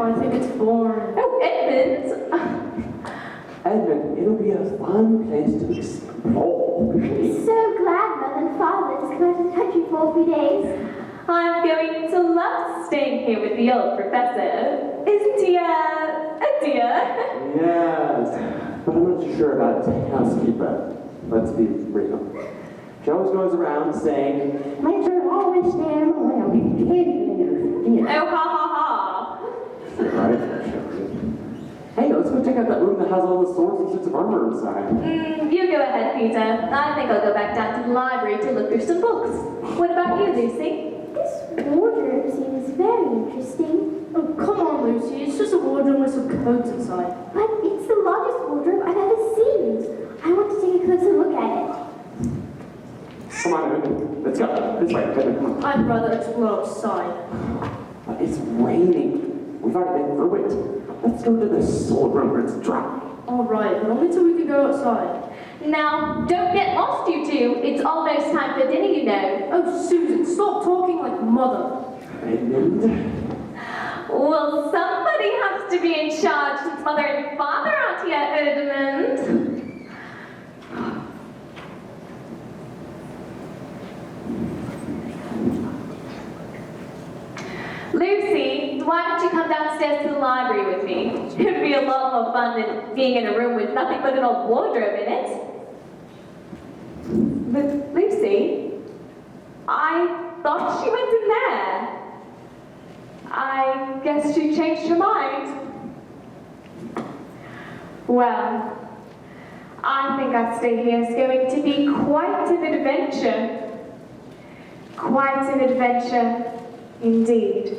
I think it's boring. Oh, Edmund! Edmund, it'll be a fun place to explore. I'm so glad Mother and Father has come out of the country for a few days. I'm going to love staying here with the old professor. Isn't he a dear? Yes, but I'm not sure about his housekeeper. Let's be real. She always goes around saying, "Make sure always stand around with your candy in your ear." Oh, ha ha ha. Right? Hey, let's go check out that room that has all the swords and suits of armor inside. You go ahead, Peter. I think I'll go back down to the library to look through some books. What about you, Lucy? This wardrobe seems very interesting. Oh, come on, Lucy. It's just a wardrobe with some coats inside. But it's the largest wardrobe I've ever seen. I want to take a closer look at it. Come on, Edmund. Let's go. This way, Edmund, come on. I'd rather explore outside. But it's raining. We've already been through it. Let's go to the sword room where it's dry. All right, but only till we can go outside. Now, don't get lost, you two. It's almost time for dinner, you know. Oh, Susan, stop talking like Mother. Edmund? Well, somebody has to be in charge since Mother and Father aren't here, Edmund. Lucy, why don't you come downstairs to the library with me? It'd be a lot more fun than being in a room with nothing but an old wardrobe in it. But Lucy, I thought she went in there. I guess she changed her mind. Well, I think our stay here is going to be quite an adventure. Quite an adventure indeed.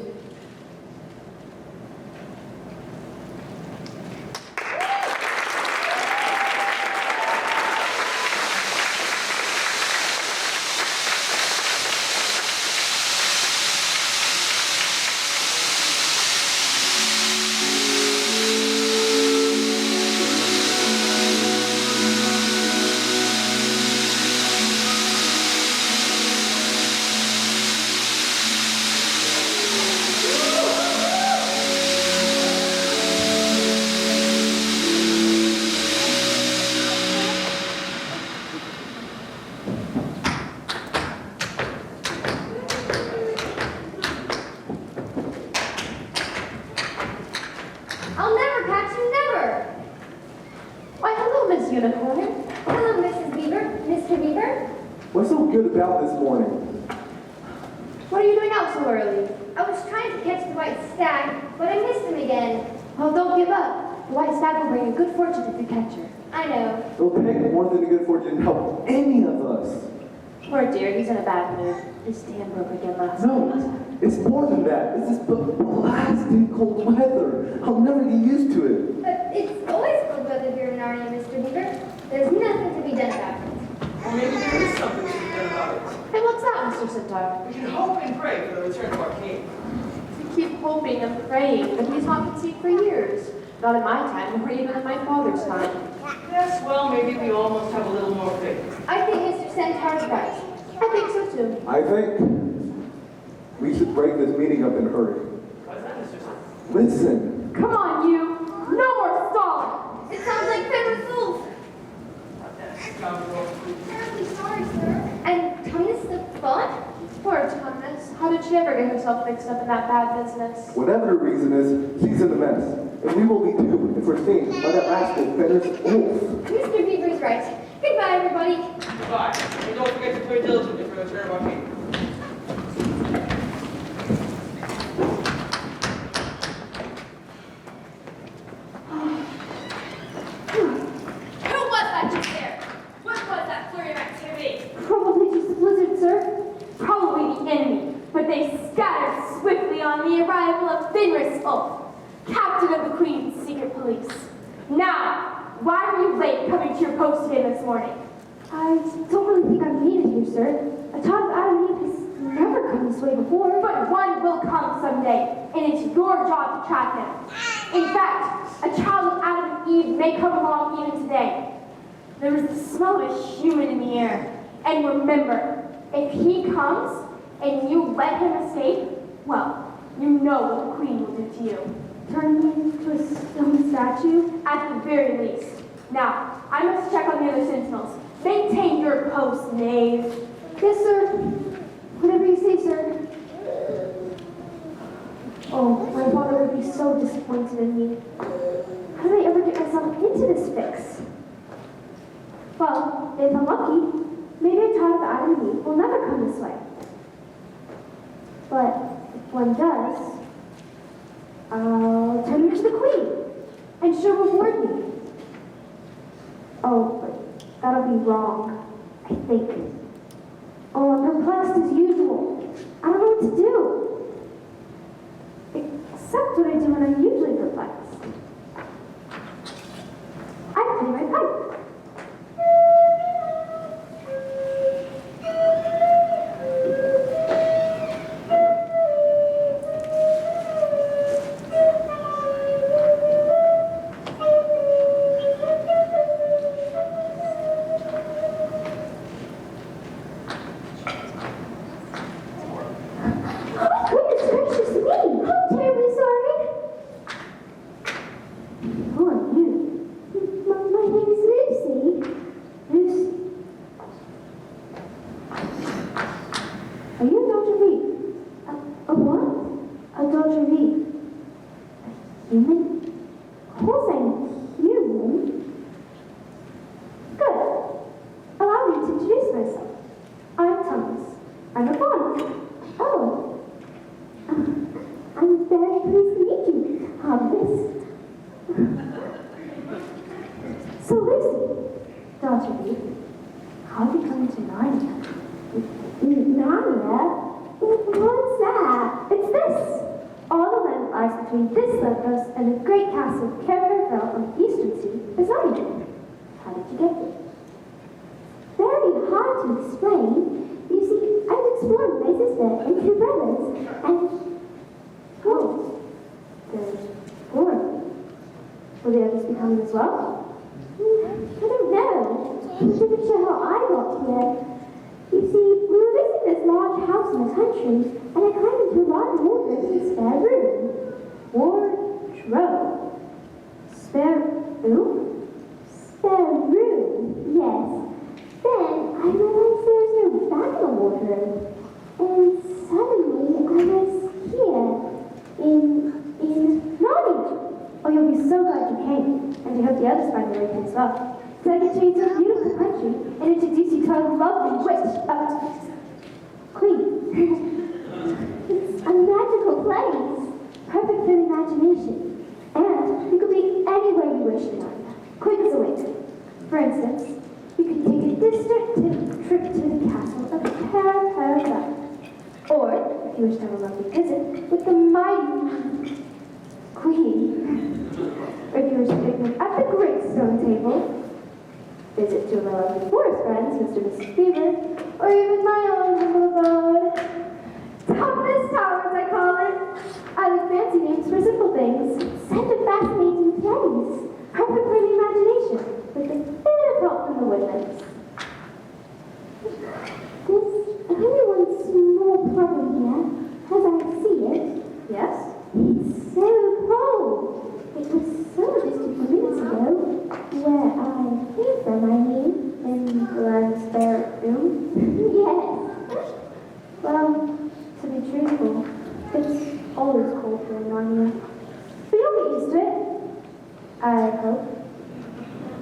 I'll never catch you, never! Why, hello, Miss Unicorn. Hello, Mrs. Beaver. Mr. Beaver. What's so good about this morning? What are you doing out so early? I was trying to catch the white stag, but I missed him again. Well, don't give up. The white stag will bring you good fortune if you catch her. I know. It'll take more than a good fortune to help any of us. Poor dear, he's in a bad mood. His stand broke again last No, night. it's more than that. It's this blasting cold weather. I'll never get used to it. But it's always cold weather here in Narnia, Mr. Beaver. There's nothing to be done about it. Or maybe there is something to be done about it. Hey, what's that, Mr. Centaur? We can hope and pray for the return of our king. We keep hoping and praying, but he's not conceived for years. Not in my time, or even in my father's time. Yes, well, maybe we all must have a little more faith. I think Mr. Centaur's right. I think so too. I think we should break this meeting up in a hurry. What's that, Mr. Sun? Listen, Come on, you! No more stalling! It sounds like Fenris Wolf. Scoundrel. Terribly sorry, sir. And Thomas the Fun? Poor Thomas. How did she ever get herself mixed up in that bad business? whatever the reason is, she's in the mess. And we will be too if we're seen by that rascal Fenris Wolf. Mr. Beaver's right. Goodbye, everybody. Goodbye. And don't forget to pray diligently for the return of our king. Who was that just there? What was that flurry of activity? Probably just a blizzard, sir. Probably the enemy. But they scattered swiftly on the arrival of Fenris Ulf, captain of the Queen's secret police. Now, why were you late coming to your post again this morning? I don't really think I'm needed here, sir. A child of Adam and Eve has never come this way before. But one will come someday, and it's your job to track him. In fact, a child of Adam and Eve may come along even today. There is the smell of a human in the air. And remember, if he comes and you let him escape, well, you know what the Queen will do to you. turning me into a stone statue? At the very least. Now, I must check on the other sentinels. Maintain your post, knave. Yes, sir. Whatever you say, sir. Oh, my father would be so disappointed in me. How did I ever get myself into this fix? Well, if I'm lucky, maybe a child that I and me will never come this way. But if one does, I'll turn him into the queen, and she'll reward me. Oh, but that'll be wrong, I think. Oh, I'm perplexed as usual. I don't know what to do. Except what I do when I'm usually perplexed. I play my pipe. Goodness gracious me! I'm terribly sorry. Who are you? My name is Lucy. Lucy. Are you a Dr. V? A what? A Dr. V? A human? Of course I'm human. Good. Allow me to introduce myself. I'm Thomas. I'm a fawn. Oh. I'm very pleased to meet you, Thomas. So, Lucy, Dr. B, how did you come to Narnia? Narnia? What's that? It's this. All the land that lies between this lamppost and the great castle of Caravel on the eastern sea is Narnia. How did you get here? Very hard to explain. You see, I've explored my sister and two brothers, and oh, there's four. Will the others be coming as well? I don't know. I'm not even sure how I got here. You see, we were visiting this large house in the country, and I climbed into a large wardrobe in a spare room. Wardrobe? Spare room? Spare room, yes. Then I realized there was no back in the wardrobe. And suddenly I was here in Narnia. Oh, you'll be so glad you came. And I hope the others find their way here as well. So I can show you to a beautiful country and introduce you to our lovely witch, queen. It's a magical place. Perfect for the imagination. And you could be anywhere you wish in Narnia. Quick as a wink. For instance, you can take a distant trip to the castle of Caravel. Or, if you wish to have a lovely visit with the mighty queen. Or if you wish to picnic at the great stone table, visit two of my lovely forest friends, Mr. and Mrs. Beaver, or even my own humble abode. Topless Towers, I call it. I like fancy names for simple things. Such a fascinating place. Perfect for the imagination, with a bit of help from the woodlands. There's only one small problem here, as I see it. Yes? It's so cold. It was so just a few minutes ago, where I came from, I mean, in the spare room. Yes. Well, to be truthful, it's always cold here in Narnia. But you'll get used to it. I hope.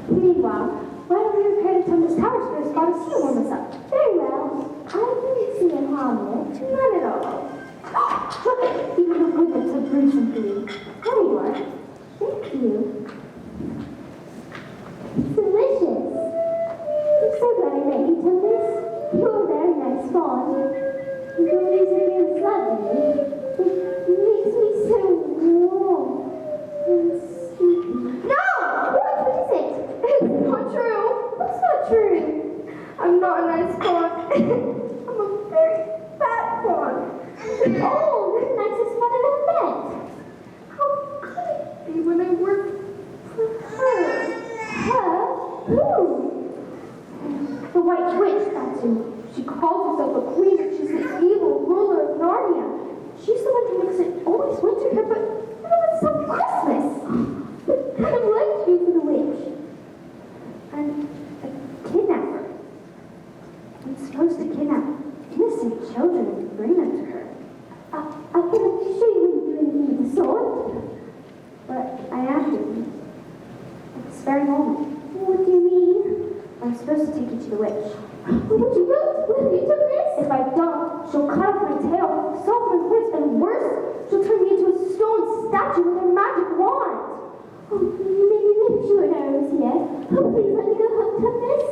Meanwhile, why don't we repair the Thomas Towers for a spot of sea warm us up? Very well. I didn't see a harm in it. None at all. Look, even the woodlands have gruesome green. There you are. Thank you. It's delicious. I'm so glad I met you, Thomas. You're a very nice fawn. You're using me in lovely. It makes me so warm and sleepy. No! What is it? It's not true. What's not true? I'm not a nice fawn. I'm a very fat fawn. Oh, you're the nicest fawn I've ever met. How could it be when I work supposed to take you to the witch. Would you really do this? If I don't, she'll cut off my tail, soften my voice, and worse, she'll turn me into a stone statue with her magic wand. Oh, maybe she would know I was here. Oh, please let me go home, Tuppence.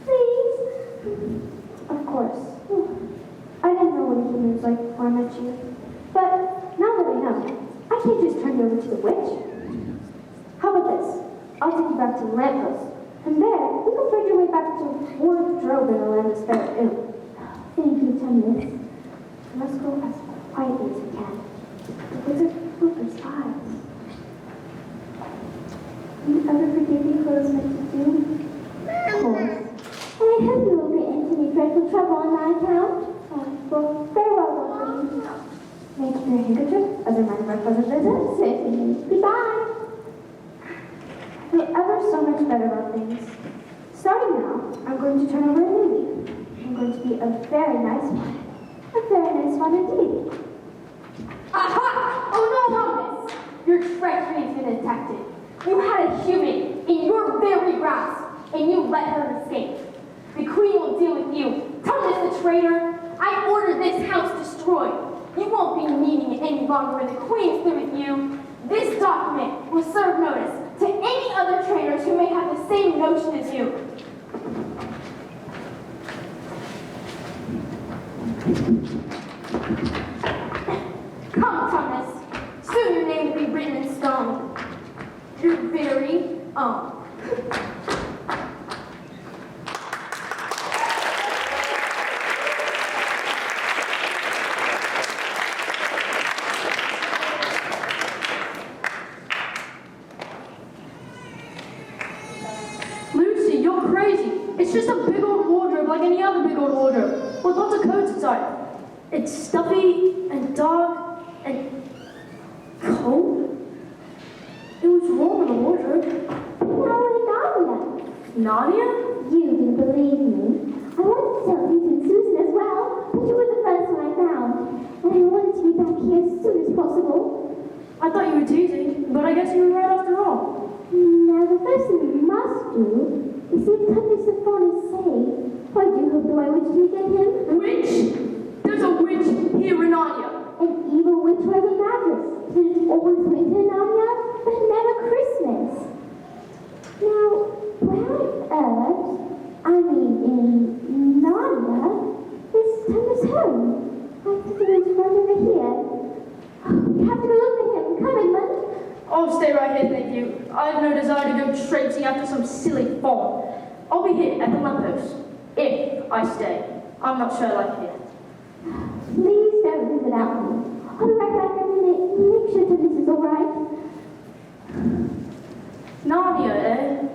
Please. Of course. I didn't know what a human was like before I met you. But now that I know, I can't just turn you over to the witch. How about this? I'll take you back to the lamppost. And there, you can find your way back to wardrobe in the land of spirit. Thank you, Tuppence. Let's go as quietly as we can. The wizard Hooper's eyes. You ever forgive me for what I was meant to do? Of course. And I hope you won't get into any dreadful trouble on my account. Well, farewell, Lily. May I keep your handkerchief as a reminder of our pleasant visit? Certainly. Goodbye. I feel ever so much better about things. Starting now, I'm going to turn over a new leaf. I'm going to be a very nice one. A very nice one indeed. Aha! Oh no, Thomas! Your treachery has been detected. You had a human in your very grasp, and you let her escape. The queen will deal with you. Thomas the traitor, I ordered this house destroyed. You won't be needing it any longer when the queen's through with you. This document will serve notice to any other traitors who may have the same notion as you. Come, Thomas. Soon your name will be written in stone. Your very own. Lucy, you're crazy. It's just a big old wardrobe like any other big old wardrobe, with lots of coats inside. It's stuffy and dark and cold. It was warm in the wardrobe. Now we're Narnia. Narnia? You didn't believe me. I wanted to tell Peter and Susan as well, but you were the first one I found. And I wanted to be back here as soon as possible. I thought you were teasing, but I guess you were right after all. Now, the first thing we must do is see if Tuppence the Fawn is safe. I do hope the White Witch can get him. Witch? There's a witch here in Narnia. An evil witch wears a mattress. It's always winter in Narnia, but never Christmas. Now, where on earth, I mean in Narnia, is Tuppence home? I think it was right over here. We have to go look for him. Come, Edmund. I'll stay right here, thank you. I have no desire to go traipsing after some silly fawn. I'll be here at the lamppost, if I stay. I'm not sure I like it. Please don't leave without me. I'll be right back in a minute. Make sure Tuppence is all right. Narnia, eh?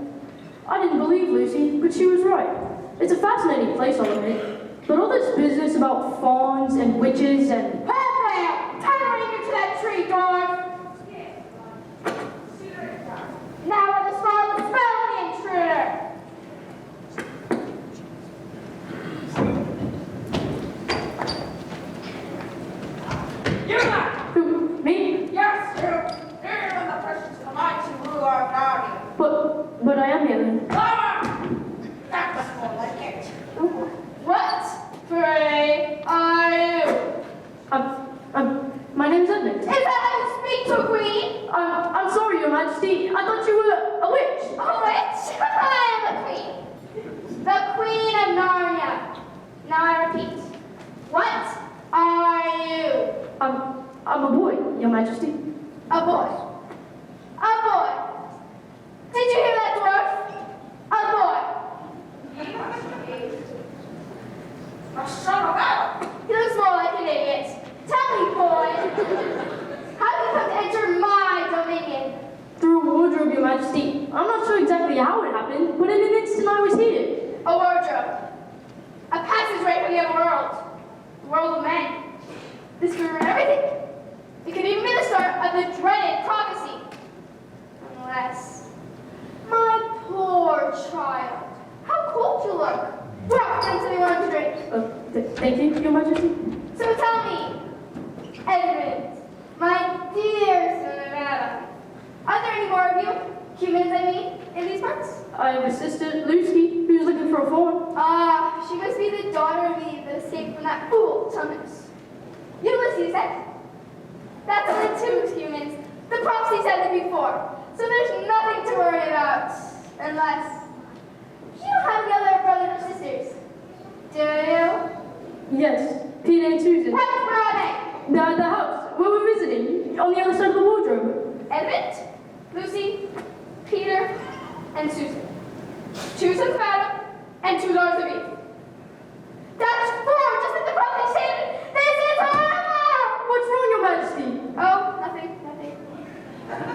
I didn't believe Lucy, but she was right. It's a fascinating place, I'll admit. But all this business about fawns and witches and... Hey, tie her into that tree, dog! Now let us follow the spell of the intruder! You're not! Who, me? Yes, you! You're one of the persons in the mind to rule our Narnia. But I am here. That was more like it. What, pray, are you? My name's Edmund. Is that how you speak to a queen? I'm sorry, Your Majesty. I thought you were a witch. A witch? I am a queen. The queen of Narnia. Now I repeat. What are you? I'm a boy, Your Majesty. A boy. A boy. Did you hear that, dwarf? A boy. A son of Adam. He looks more like an idiot. Tell me, boy. How did you come to enter my dominion? Through a wardrobe, Your Majesty. I'm not sure exactly how it happened, but in an instant I was here. A wardrobe. A passageway for the other world. The world of men. This could ruin everything. It could even be the start of the dreaded prophecy. Unless... My poor child. How cold you look. Well, find something warm to drink. Thank you, Your Majesty. So tell me, Edmund, my dear son of Adam, are there any more of you, humans I mean, in these parts? I have a sister, Lucy, He was looking for a phone. Ah, she must be the daughter of Eve that escaped from that fool, Thomas. Ulysses said. That's only 2 humans. The prophecy said it before. So there's nothing to worry about. Unless you don't have any other brothers or sisters. Do you? Yes, Peter and Susan. What? Where are they? They're at the house where we're visiting, on the other side of the wardrobe. Edmund, Lucy, Peter, and Susan. 2 sons of Adam and 2 daughters of Eve. That's 4, just like the prophet said. This is horrible! What's wrong, Your Majesty? Oh, nothing.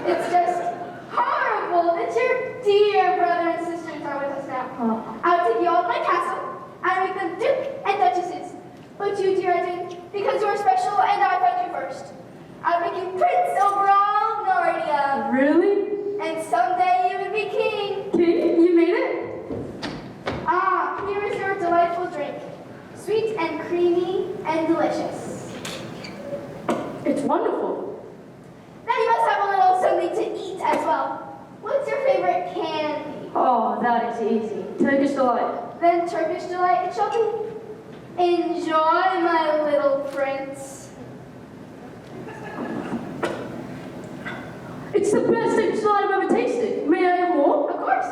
It's just horrible that your dear brother and sisters are with us now. I'll take you all to my castle and make them duke and duchesses. But you, dear Edmund, because you are special and I found you first, I'll make you prince over all Narnia. Really? And someday you will be king. King, you made it? Ah, here is your delightful drink. Sweet and creamy and delicious. It's wonderful. Now you must have a little something to eat as well. What's your favorite candy? Oh, that is easy. Turkish delight. Then Turkish delight it shall be. Enjoy, my little prince. It's the best Turkish delight I've ever tasted. May I have more? Of course.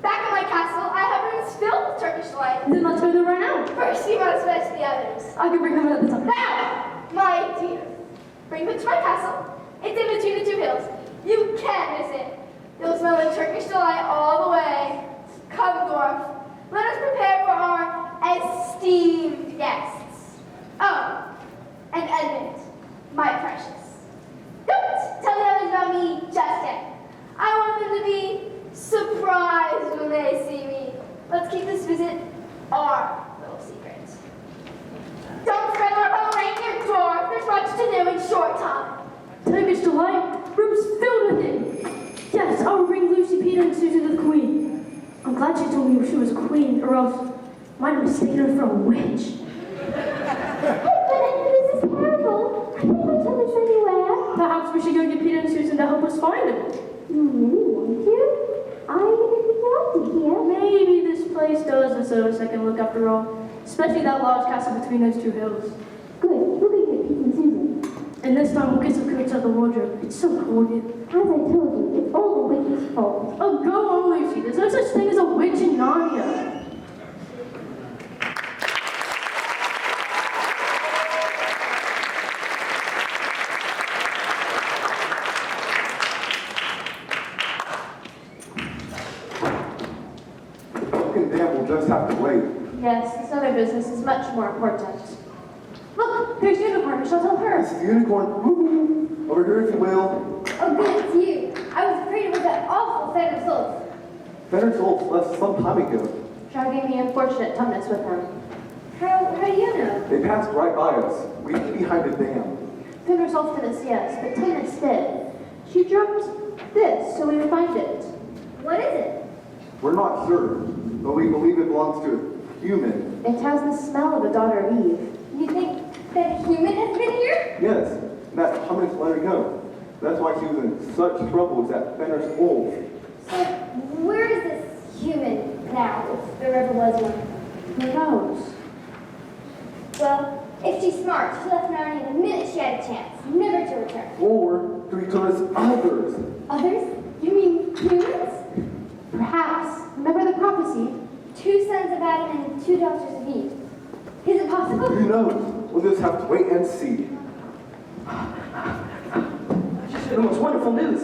Back at my castle, I have rooms filled with Turkish delight. Then let's go there right now. First, you must fetch the others. I can bring them another time. Now, my dear, bring them to my castle. It's in between the 2 hills. You can't miss it. You'll smell the Turkish delight all the way. Come, dwarf. Let us prepare for our esteemed guests. Oh, and Edmund, my precious. Don't tell the others about me just yet. I want them to be surprised when they see me. Let's keep this visit our little secret. Don't spread our whole reindeer dwarf. There's much to do in short time. Turkish delight, rooms filled with it. Yes, I will bring Lucy, Peter, and Susan to the queen. I'm glad she told me she was a queen, or else I might have mistaken her for a witch. This is terrible. I can't find Thomas anywhere. Perhaps we should go get Peter and Susan to help us find him. You really want to? I didn't want to hear. Maybe this place does deserve a second look after all. Especially that large castle between those 2 hills. Good. We'll go get Pete and Susan. And this time we'll get some coats out of the wardrobe. It's so cold here. As I told you, it's all the witch's fault. Oh, go on, Lucy. There's no such thing as a witch in Narnia. Buck and Dan will just have to wait. Yes, this other business is much more important. Look, there's Unicorn. We shall tell her. This is the unicorn. Woo-hoo. Over here, if you will. Oh, good, it's you. I was afraid it was that awful Fenner's Wolf. Fenner's Wolf left some time ago. Shall gave me unfortunate tumnus with him. How do you know? They passed right by us. We hid behind a dam. Fenner's Ulfinus, yes, but tumnus dead. She dropped this, so we would find it. What is it? We're not sure, but we believe it belongs to a human. It has the smell of a daughter of Eve. You think that a human has been here? Yes, and that Thomas let her go. That's why she was in such trouble with that Fenner's Wolf. So, where is this human now, if there ever was one? Who knows? Well, if she's smart, she left Narnia the minute she had a chance, never to return. Or to each other's others. Others? You mean humans? Perhaps. Remember the prophecy? 2 sons of Adam and 2 daughters of Eve. Is it possible? Who knows? We'll just have to wait and see. The most wonderful news.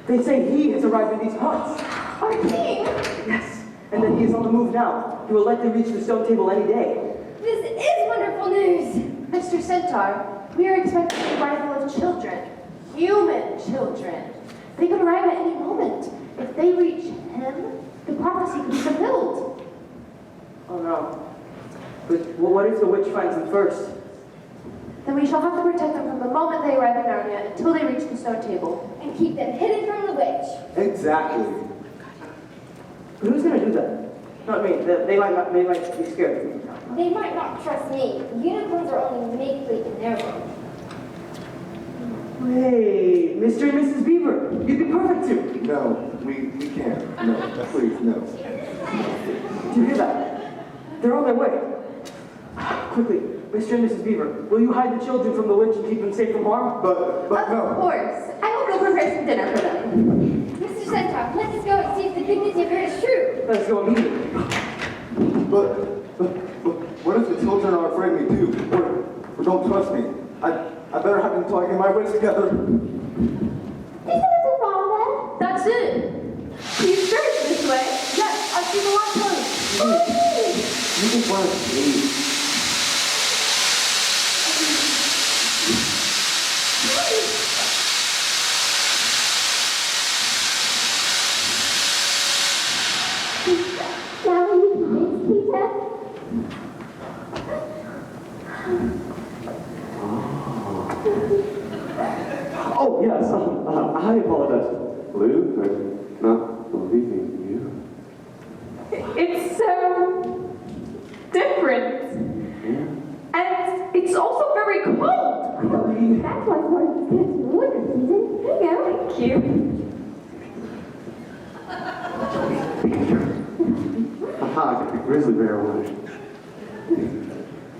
They say he has arrived in these parts. Our king! Yes, and that he is on the move now. He will likely reach the stone table any day. This is wonderful news! Mr. Centaur, we are expecting the arrival of children. Human children. They could arrive at any moment. If they reach him, the prophecy could be fulfilled. Oh no. But what if the witch finds them first? Then we shall have to protect them from the moment they arrive in Narnia until they reach the stone table. And keep them hidden from the witch. Exactly. But who's going to do that? Not me. They might be scared of me. They might not trust me. Unicorns are only make-believe in their world. Hey, Mr. and Mrs. Beaver, You'd be perfect too. No, we can't. No, please, no. Do you hear that? They're on their way. Quickly, Mr. and Mrs. Beaver, will you hide the children from the witch and keep them safe from harm? But Of no. course. I will go prepare some dinner for them. Mr. Centaur, let us go and see if the good news you've heard is true. Let us go immediately. But what if the children are afraid of me too? Or don't trust me? I better have them talk and get my wits together. Is that the father? That's it. You sure it's this way? Yes, I see the light turn. You just want to sleep. Now are you convinced, Peter? Oh, yes, I apologize. Lou, for not believing you. It's so different. And it's also very cold. Really? That's why part of these kids in the winter season. Here you go. Thank you. Aha, the grizzly bear one.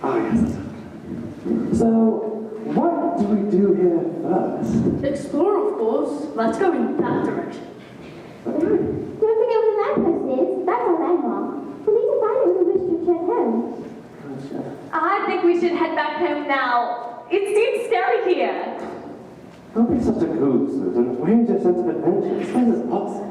Ah, yes. So, what do we do here first? Explore, of course. Let's go in that direction. Don't forget where the lamppost is. That's our landmark. We need to find it when we wish to return home. I think we should head back home now. It seems scary here. Don't be such a goose, Susan. Where's your sense of adventure? This place is awesome.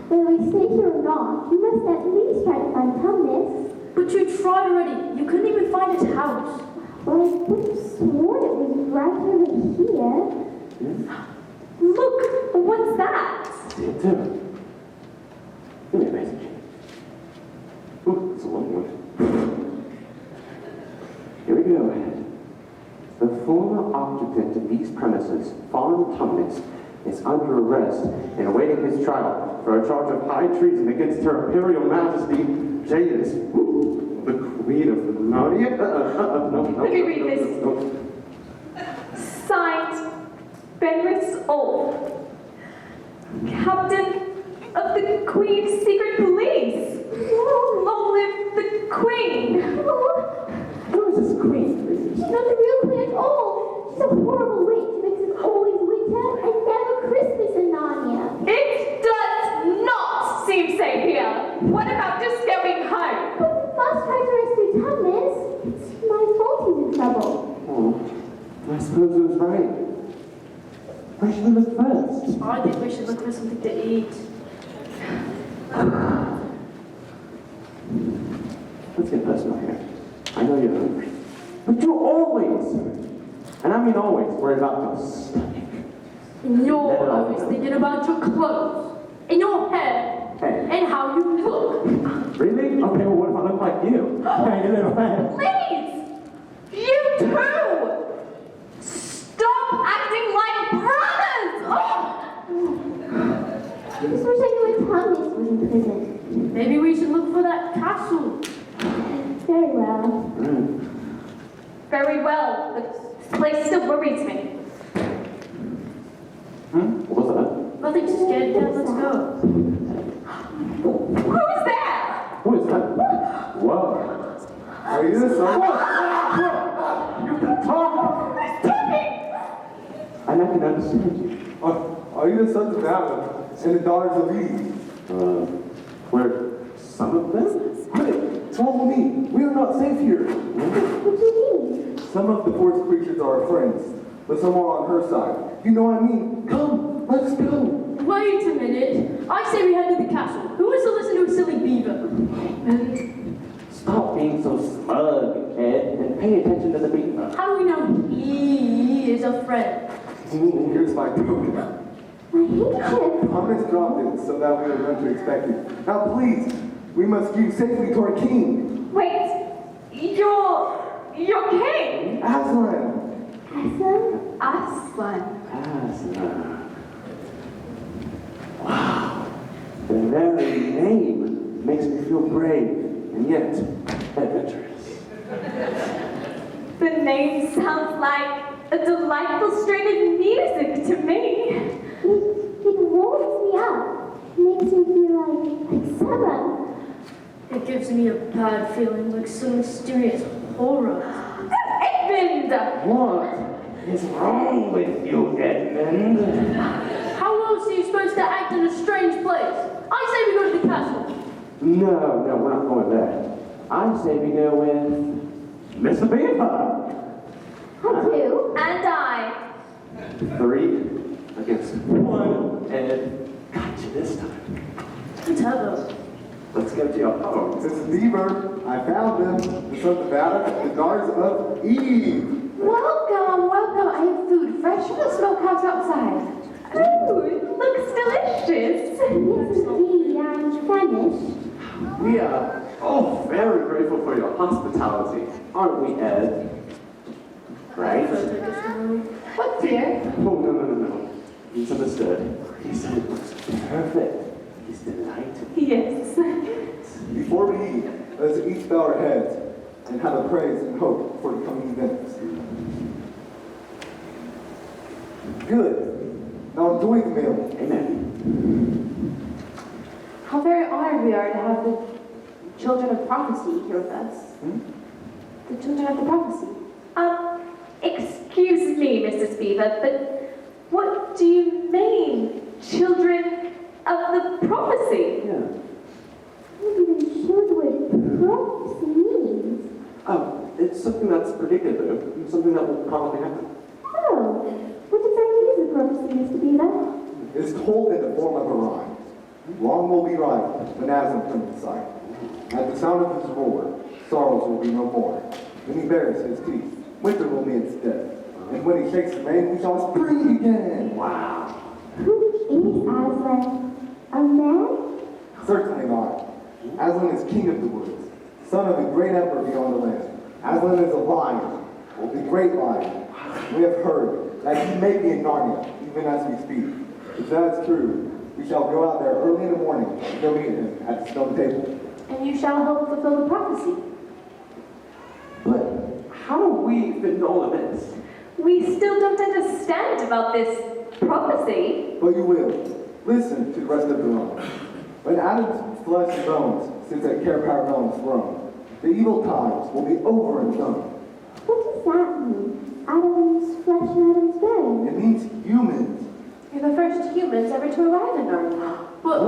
Whether we stay here or not, we must at least try to find Thomas. But you tried already. You couldn't even find his house. Well, I would have sworn it was right over here. Look, what's that? See it too. Give me a message. Ooh, it's a long one. Here we go. The former occupant of these premises, Farm Tumnus, is under arrest and awaiting his trial for a charge of high treason against Her Imperial Majesty, Jadis, the Queen of Narnia. No. Let me read this. No. Signed, Fenris Ulf, Captain of the Queen's Secret Police. Long live the Queen. Who is this queen? She's not the real queen at all. She's a horrible witch who makes it always winter and never Christmas in Narnia. It does not seem safe here. What about just going home? But we must try to rescue Thomas. It's my fault he's in trouble. Oh, I suppose it was right. Where should we look first? I think we should look for something to eat. Let's get personal here. I know you're hungry. But you're always, and I mean always, worried about your stomach. And you're always thinking about your clothes, and your hair, Hey. and how you look. Really? Okay, well what if I look like you? Hey, you little man. Please! You too! Stop acting like brothers! I just wish I knew where Thomas was in prison. Maybe we should look for that castle. Very well. Very well, but this place still worries me. What was that? Nothing to scare you. Let's go. Who's there? Who is that? Whoa. Are you the son? You can talk! Who's talking? And I can understand you. Are you the sons of Adam and the daughters of Eve? We're some of them? Quick, follow me. We are not safe here. What do you mean? Some of the forest creatures are our friends, but some are on her side. You know what I mean? Come, let's go. Wait a minute. I say we head to the castle. Who wants to listen to a silly beaver? Stop being so smug, Ed, and pay attention to the beaver. How do we know he is a friend? Here's my token. My handkerchief. Thomas dropped it so that we would run to expect it. Now please, we must get safely to our king. Wait, you're king? Aslan. Aslan? Aslan. Aslan. Wow. The very name makes me feel brave and yet adventurous. The name sounds like a delightful strain of music to me. It bad feeling, like some mysterious horror. Edmund! What is wrong with you, Edmund? How else are you supposed to act in a strange place? I say we go to the castle. No, we're not going there. I say we go with Mr. Beaver. I do. And I. 3 against 1, and got you this time. Whatever. Let's go to your home. Mrs. Beaver, I found them. The sons of Adam, the daughters of Eve. Welcome, welcome. I have food fresh from the smokehouse outside. Ooh, it looks delicious. Yes, indeed. I'm famished. We are all very grateful for your hospitality, aren't we, Ed? Right? What, dear? Oh, no. He's understood. He said it looks perfect. He's delighted. Yes. Before we eat, let's each bow our heads and have a praise and hope for the coming events. Good. Now enjoy the meal. Amen. How very honored we are to have the children of prophecy here with us. The children of the prophecy. Excuse me, Mrs. Beaver, but what do you mean, children of the prophecy? Yeah. I'm not even sure what prophecy means. Oh, it's something that's predicted, though. Something that will probably happen. Oh, what exactly is a prophecy, Mr. Beaver? It is told in the form of a rhyme. Wrong will be right when Aslan comes in sight. At the sound of his roar, sorrows will be no more. When he bares his teeth, winter will meet its death. And when he shakes the mane, we shall spring again. Wow. Who is Aslan? A man? Certainly not. Aslan is king of the woods, son of the great emperor beyond the land. Aslan is a lion, the great lion. We have heard that he may be in Narnia, even as we speak. If that is true, we shall go out there early in the morning and go meet him at the stone table. And you shall help fulfill the prophecy. But how do we fit into all of this? We still don't understand about this prophecy. But you will. Listen to the rest of the rhyme. When Adam's flesh and bones sits at Care Paragon's throne, the evil times will be over and done. What does that mean? Adam's flesh and Adam's bone. It means humans. You're the first humans ever to arrive in Narnia. But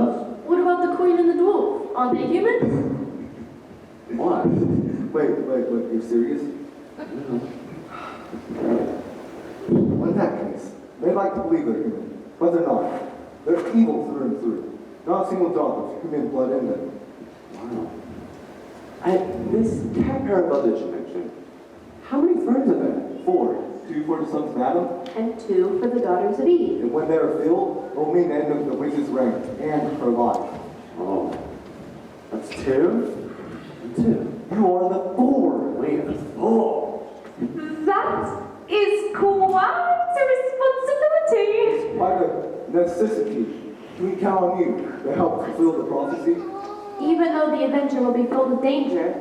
what about the queen and the dwarf? Aren't they humans? What? Wait, you're serious? Well, in that case, they like to believe they're human, but they're not. They're evil through and through. Not a single drop of human blood in them. Wow. This cat parabellage you mentioned, how many thrones are there? 4. 2 for the sons of Adam, And 2 for the daughters of Eve. and when they are filled, it will mean the end of the witch's reign and her life. Oh. That's 2 and 2. You are the 4. We are 4. That is quite a responsibility. By the necessity, can we count on you to help fulfill the prophecy? Even though the adventure will be filled with danger.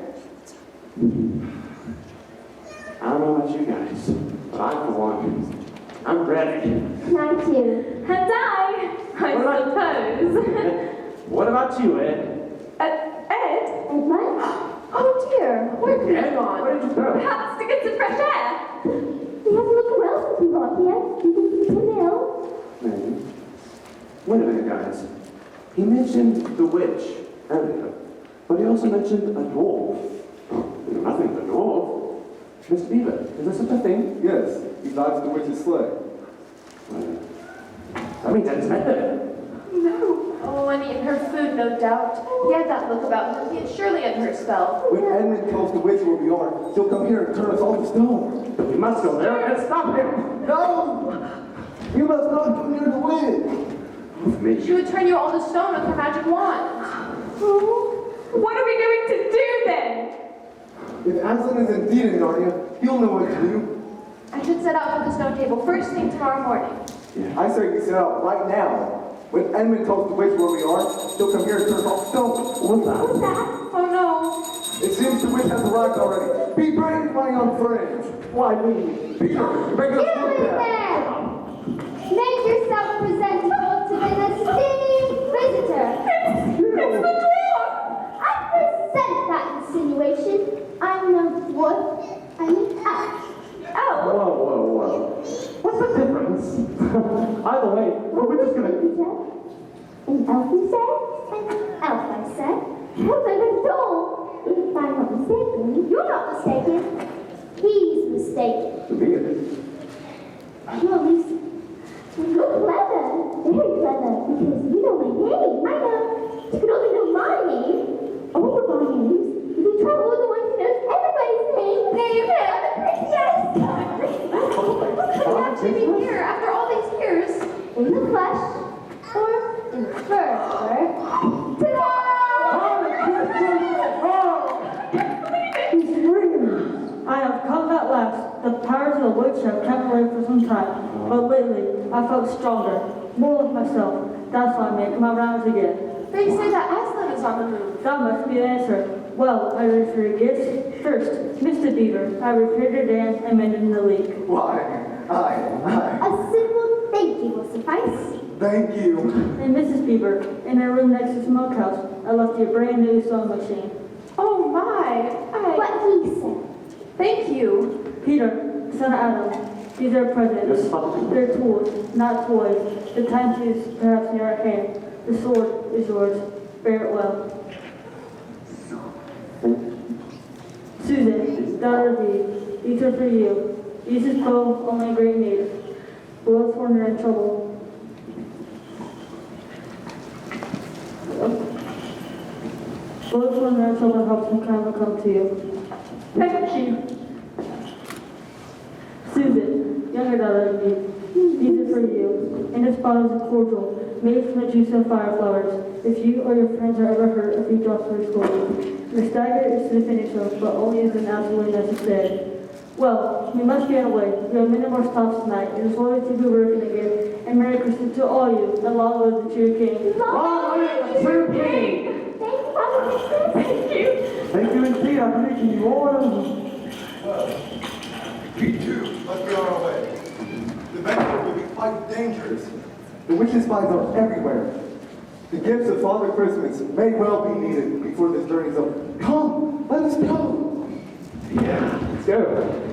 I don't know about you guys, but I, for one, I'm ready. Mine too. And I suppose. What about you, Ed? Ed? Edmund? Oh dear, where have you Ed, gone? where did you go? Perhaps to get some fresh air. We haven't looked well since we got here. Do you think you can ill? Maybe. Wait a minute, guys. He mentioned the witch earlier, but he also mentioned a dwarf. Nothing but a dwarf. Mr. Beaver, is there such a thing? Yes, he guides the witch's sleigh. That means Ed's met them. Oh, and eaten her food, no doubt. He had that look about him. He had surely under her spell. When Edmund tells the witch where we are, she'll come here and turn us all to stone. We must go there and stop him. No! You must not come near the witch! Me. She would turn you all to stone with her magic wand. What are we going to do then? If Aslan is indeed in Narnia, he'll know what to do. I should set out for the stone table first thing tomorrow morning. I say we set out right now. When Edmund tells the witch where we are, she'll come here and turn us all to stone. What's that? Oh no. It seems the witch has arrived already. Be brave, my young friends. Why me? Peter, bring us You food in back. there! Make yourself presentable to an esteemed visitor. It's the dwarf. I resent that insinuation. just gonna... An elf, you said? An elf, I said. Well, then it's Joel. If I'm not mistaken. You're not mistaken. He's mistaken. Really? Well, Lucy, you're clever. Very clever. Because you know my name. I know. You could only know my name. All of our names. You've been trouble with the one who knows everybody's name. There you go. The princess. What could actually be here after all these years? In the flesh or in the fur, sir? Ta-da! I have come at last. The powers of the witch have kept away for some time, but lately I felt stronger, more like myself. That's why I'm making my rounds again. They say that Aslan is on the move. That must be the answer. Well, I ready for your gifts. First, Mr. Beaver, I repaired your dam and mended the leak. Why? A simple thank you will suffice. Thank you. And Mrs. Beaver, in her room next to the smokehouse, I left you a brand new sewing machine. Oh my, What he said. thank you. Peter, son of Adam, these are presents. Yes, Father. They're tools, not toys. The time is perhaps near at hand. The sword is yours. Bear it well. Susan, daughter of Eve, these are for you. Use his bow only in great need. Blows when you're in trouble. Blows when you're in trouble helps him kind of come to you. Thank you. Susan, younger daughter of Eve, these are for you. In this bottle is a cordial made from the juice of fire flowers. If you or your friends are ever hurt, a few drops will restore you. The stagger is to the finish of, but only as an absolutely necessary. Well, we must be on our way. We have many more stops tonight. It is only to be working again. And Merry Christmas to all you, and long live the true King. Long live the true King! Thank you, Father. Thank you. Thank you indeed. I'm making you all of them. We too must be on our way. The venture will be quite dangerous. The witches' spies are everywhere. The gifts of Father Christmas may well be needed before this journey's over. Come, let us go. Yeah, let's go.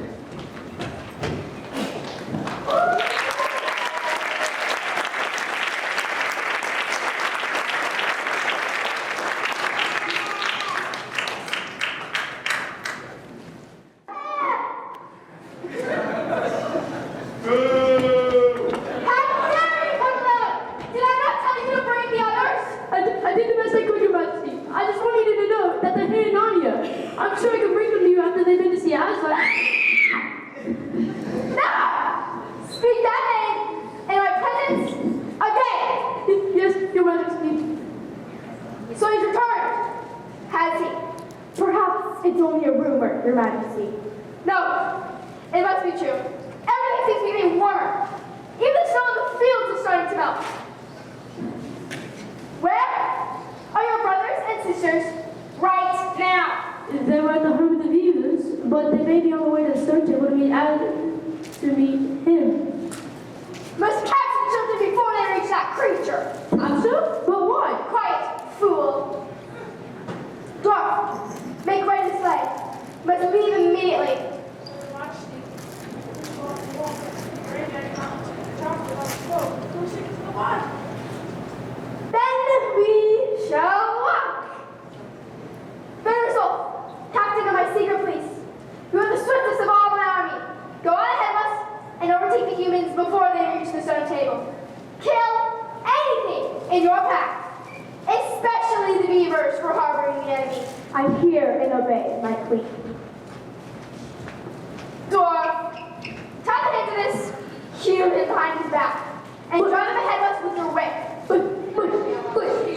I did the best I could, Your Majesty. I just wanted you to know that they're here in Narnia. I'm sure I can bring them to you after they've been to see Aslan. Speak that name in my presence again. Yes, Your Majesty. So he's returned, has he? Perhaps it's only a rumor, Your Majesty. No, it must be true. Everything seems to be getting warmer. Even the snow in the fields is starting to melt. Where are your brothers and sisters right now? They were at the home of the Beavers, but they may be on the way to the stone table to meet him. Must catch something before they reach that creature. I'm sure? But why? Quiet, fool. Dwarf, make ready to slay. Must leave immediately. Then we shall walk. Venersol, captain of my secret police, you are the swiftest of all my army. Go on ahead of us and overtake the humans before they reach the stone table. Kill anything in your path, especially the beavers for harboring the enemy. I hear and obey, my queen. Dwarf, tie the hands of this human behind his back and drive him ahead of us with your whip. But,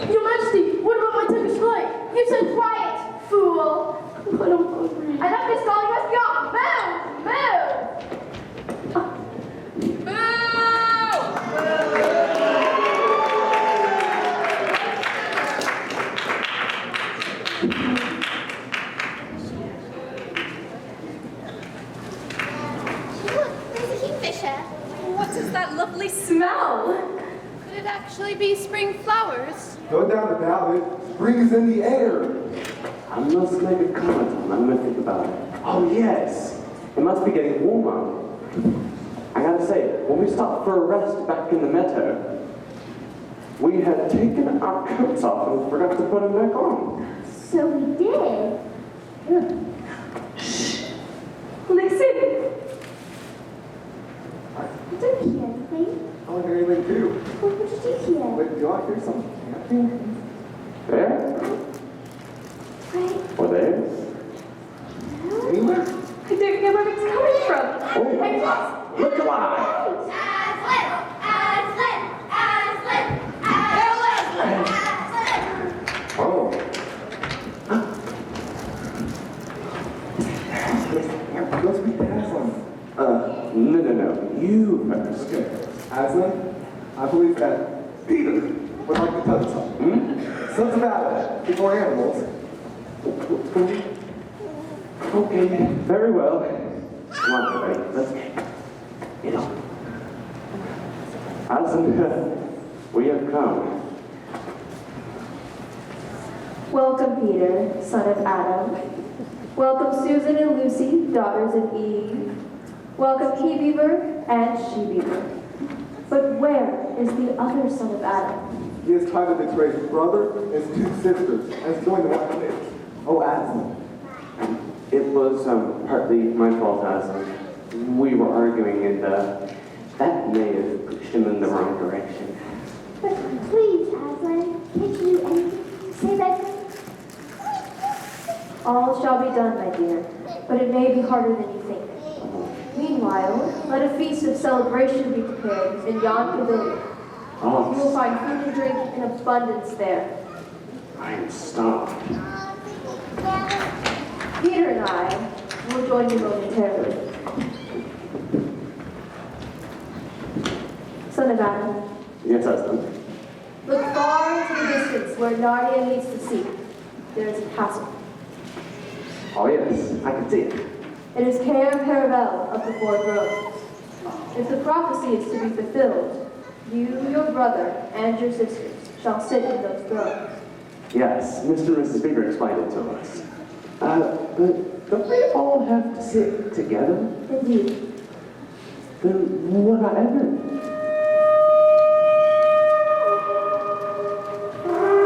Your Majesty, what about my Turkish flight? You said quiet, fool. I don't agree. Enough this calling must be off. Move! Look, there's a kingfisher. What is that lovely smell? Could it actually be spring flowers? No doubt about it. Spring is in the air. I must make a comment on that. I'm gonna think about it. Oh yes, it must be getting warmer. I gotta say, when we stopped for a rest back in the meadow, We had taken our coats off and forgot to put them back on. So we did. Listen! Don't hear anything. I don't hear anything too. What did you hear? Wait, do I hear something? There? Right. Or there? Anywhere? I don't know where it's coming from. Oh, look alive! Oh. Let's be Aslan. No. You first. Okay. Aslan, I believe that Peter would like to tell you something. Sons of Adam, before animals. Okay, very well. Come on, everybody. Let's get on. Aslan, we have come. Welcome, Peter, son of Adam. Welcome, Susan and Lucy, daughters of Eve. Welcome, he-beaver and she-beaver. But where is the other son of Adam? He has tried to betray his brother and his two sisters and is going to want to live. Oh, Aslan. It was partly my fault, Aslan. We were arguing, and that may have pushed him in the wrong direction. But please, Aslan, can't you do anything to say that? All shall be done, my dear, but it may be harder than you think. Meanwhile, let a feast of celebration be prepared in yon pavilion. Oh, You will find food and drink in abundance there. I am starved. Peter and I will join you momentarily. Son of Adam, Yes, Aslan. look far into the distance where Narnia meets the sea. There is a castle. Oh, yes, I can see it. It is Cair Paravel of the Four Groves. If the prophecy is to be fulfilled, you, your brother, and your sisters shall sit in those thrones. Yes, Mr. and Mrs. Beaver explained it to us. But don't they all have to sit together? Indeed. Then whatever.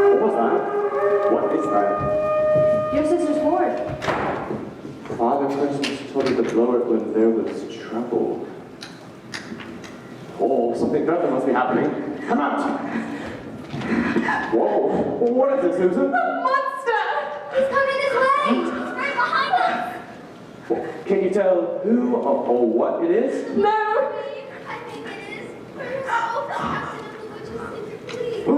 What was that? What is that? Your sister's horn. Father Christmas told me to blow it when there was trouble. Oh, something dreadful must be happening. Come out! Whoa, what is this, Susan? Monster! He's coming this way! He's right behind us! Can you tell who or what it is? No! I think it is. Oh, the captain of the witch's secret police. Who?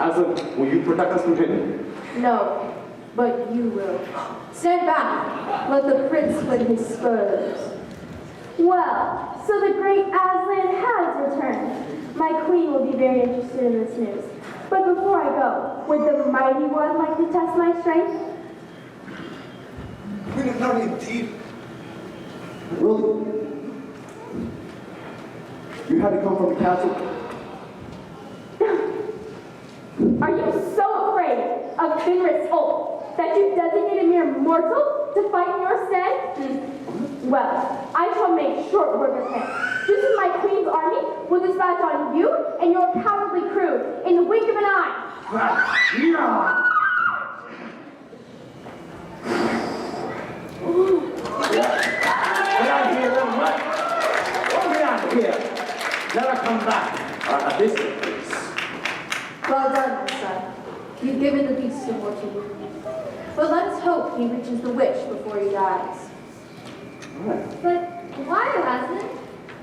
Aslan, will you protect us from him? No, but you will. Stand back. Let the prince win his spurs. Well, so the great Aslan has returned. My queen will be very interested in this news. But before I go, would the mighty one like to test my strength? Queen of Narnia, indeed. Really? You had to come from the castle? Are you so afraid of Finris Ulf that you designate a mere mortal to fight in your stead? Well, I shall make short work of him. Just as my queen's army will dispatch on you and your cowardly crew in the wink of an eye. Get out of here, little mutt! Get out of here! Never come back at this place. Well done, my son. You've given the beast a fortune. But let us hope he reaches the witch before he dies. But why, Aslan?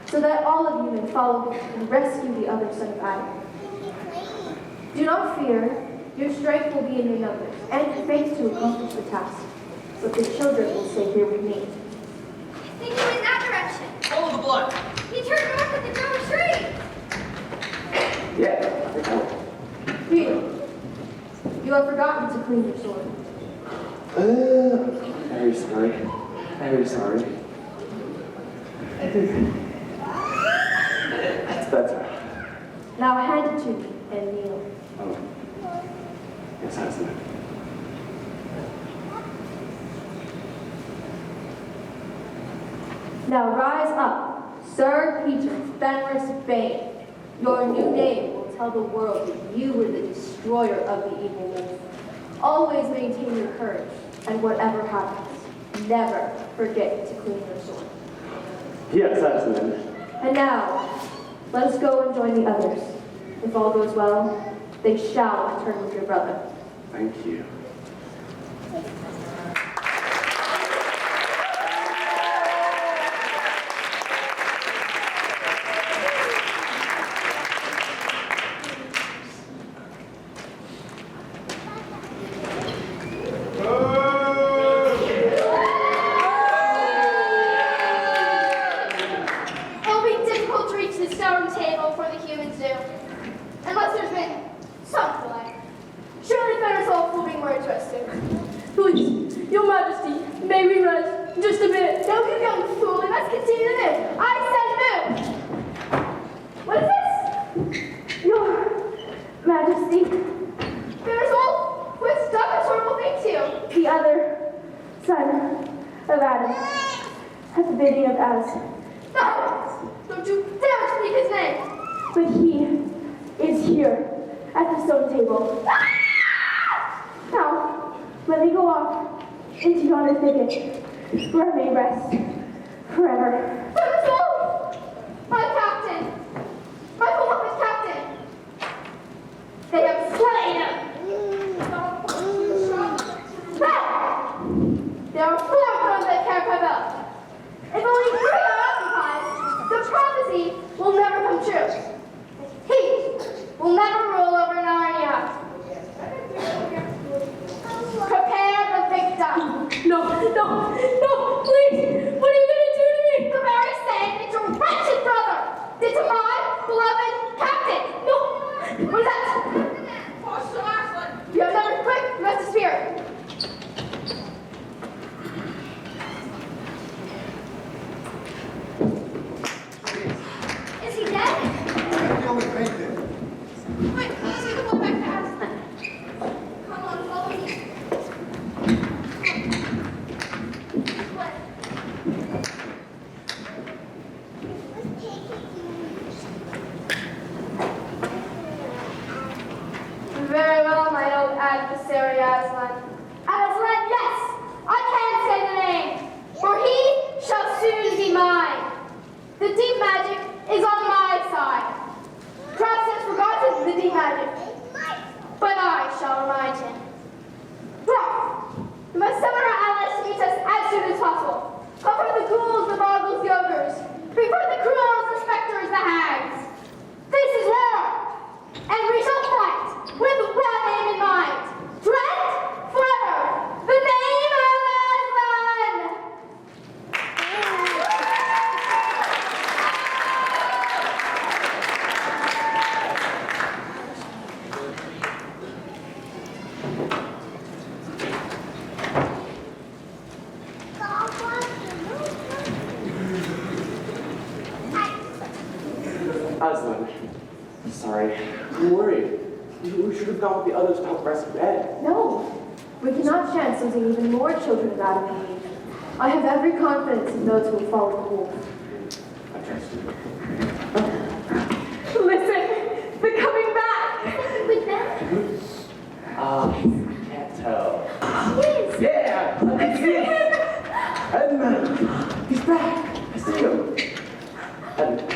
So that all of you may follow him and rescue the other son of Adam. Do not fear. Your strength will be in your numbers, and your faith to accomplish the task. But the children will stay here with me. I think he went that direction. Follow the blood. He turned north at the Grove Tree. Yeah, I think I will. Peter, you have forgotten to clean your sword. Very sorry. Very sorry. That's better. Now hand it to me and kneel. Oh. Yes, Aslan. Now rise up, Sir Peter Fenris Bane. Your new name will tell tell the world that you were the destroyer of the evil wolf. Always maintain your courage, and whatever happens, never forget to clean your sword. Yes, Aslan. And now, let us go and join the others. If all goes well, they shall return with your brother. Thank you. It'll be difficult to reach the stone table for the humans do, unless there's been some delay. Surely Fenris Wolf will bring word to us soon. Please, Your Majesty, may we rest just a bit? No, you young fool, we must continue to move. I said move! What is this? Your Majesty, Fenris Wolf, who has done this horrible thing to you? the other son of Adam, at the bidding of Addison. No! Don't you dare speak his name! But he is here at the stone table. Now, let me go off into yonder thicket, where I may rest forever. Fenris Wolf! My captain! My beloved captain! They have slain him! No! There are 4 from the Carapavel. If only 3 are occupied, the prophecy will never come true. He will never rule over Narnia. Prepare the victim. No, please! What are you gonna do to me? The very same that your wretched brother did to my beloved captain. No! What is that? You have another quick, you must disappear. Is he dead? I only fainted. Wait, let's see the one back to Aslan. Come on, follow me. Very well, my old adversary Aslan. Aslan, yes! I can say the name, for he shall soon be mine. The deep magic is on my side. Perhaps he has forgotten the deep magic, but I shall remind him. Rough! We must summon our allies to meet us as soon as possible. Cover the ghouls, the boggles, the ogres. Before the crows, the specters, the hags. This is war, and we shall fight with one aim in mind. Dread forever the name of Aslan! Aslan, sorry. I'm worried. We should have gone with the others to help rescue Ed. No, we cannot chance losing even more children of Adam and Eve. I have every confidence in those who will follow the wolf. I trust you. Listen, they're coming back. With them? I can't tell. Yes! Yeah! I see him! Edmund! He's back! I see him! Edmund.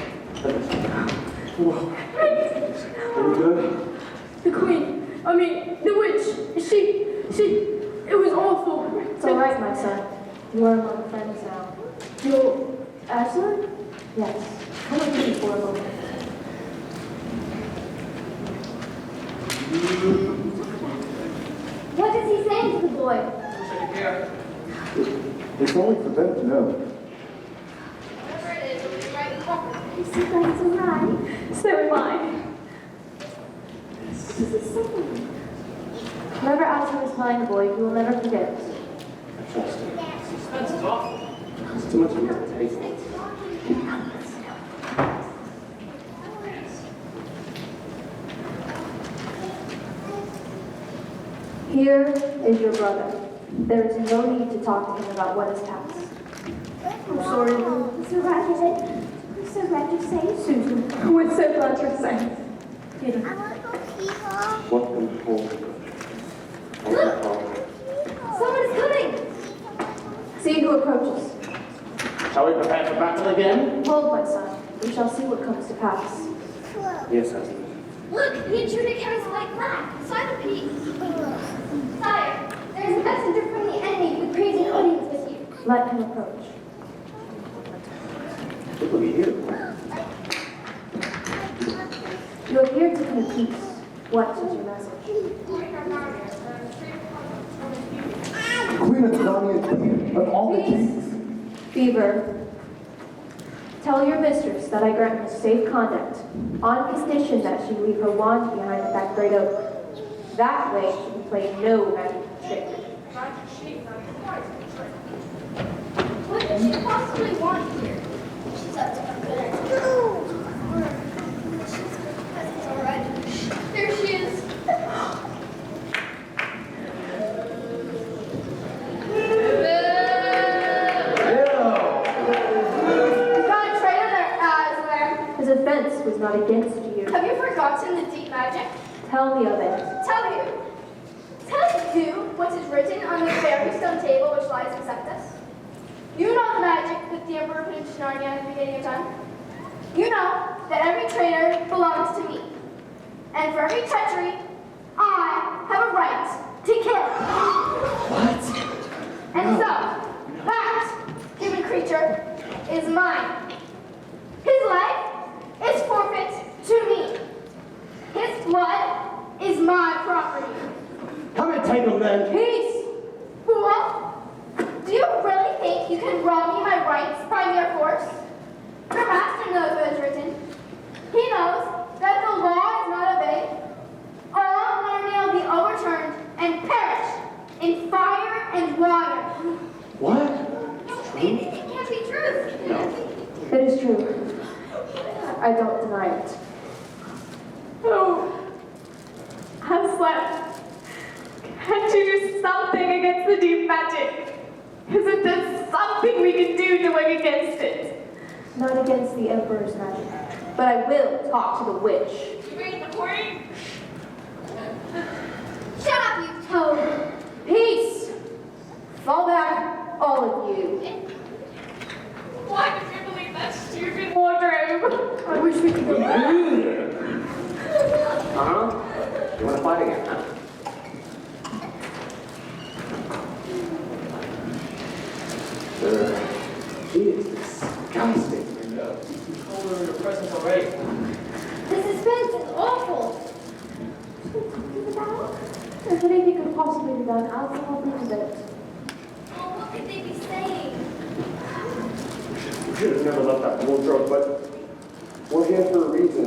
Whoa. Are you good? The queen, the witch, it was awful. It's all right, my son. You are among friends now. You're Aslan? Yes. Come with me for a moment. What does he say to the boy? It's only for them to know. Whatever it is, it'll be right in cover. I'm so glad to lie. So am I. This is something. Whoever Aslan is telling the boy, he will never forget. I trust him. Suspense is awful. It's too much of your taste. Here is your brother. There is no need to talk to him about what has passed. I'm sorry, Lou. I'm so glad you're safe. I'm so glad you're safe. Susan, we're so glad you're safe. Peter. Welcome home. Welcome home. Someone is coming! See who approaches. Shall we prepare for battle again? Hold, my son. We shall see what comes to pass. Yes, husband. Look, the intruder carries a light flag. Sign the peace. Sire, there is a messenger from the enemy with praise and audience with you. Let him approach. Look at you. You are here to come in peace. What is your message? The Queen of Narnia is here, of all the kings. Beaver, tell your mistress that I grant her safe conduct on condition that she leave her wand behind that great oak. That way she can play no magical trick. What does she possibly want here? She's up to no good. She's presents already. There she is. His offense was not against you. Have you forgotten the deep magic? Tell me of it. Tell you. Tell you what is written on the very stone table which lies beside us. You know the magic that the Emperor put into Narnia at the beginning of time. You know that every traitor belongs to me. And for every treachery, I have a right to kill. What? And so, that human creature is mine. His life is forfeit to me. His blood is my property. Come and take him then. Peace! Fool! Do you really think you can rob me my rights by mere force? Your master knows what is written. He knows that the law is not obeyed. All Narnia will be overturned and perish in fire and water. What? It can't be true. No. It is true. I don't deny it. Oh, Aslan, can't you do something against the deep magic? Isn't there something we can do to work against it? Not against the Emperor's magic, but I will talk to the witch. You read the recording? Shut up, you toad. Peace! Fall back, all of you. Why did you believe that stupid Wardrobe. I wish we could go back. Uh-huh. You want to fight again, huh? She is disgusting. You told her your presence already. The suspense is awful. If anything could possibly be done, I'll think of it. Oh, what could they be saying? We should have never left that wardrobe, but we're here for a reason.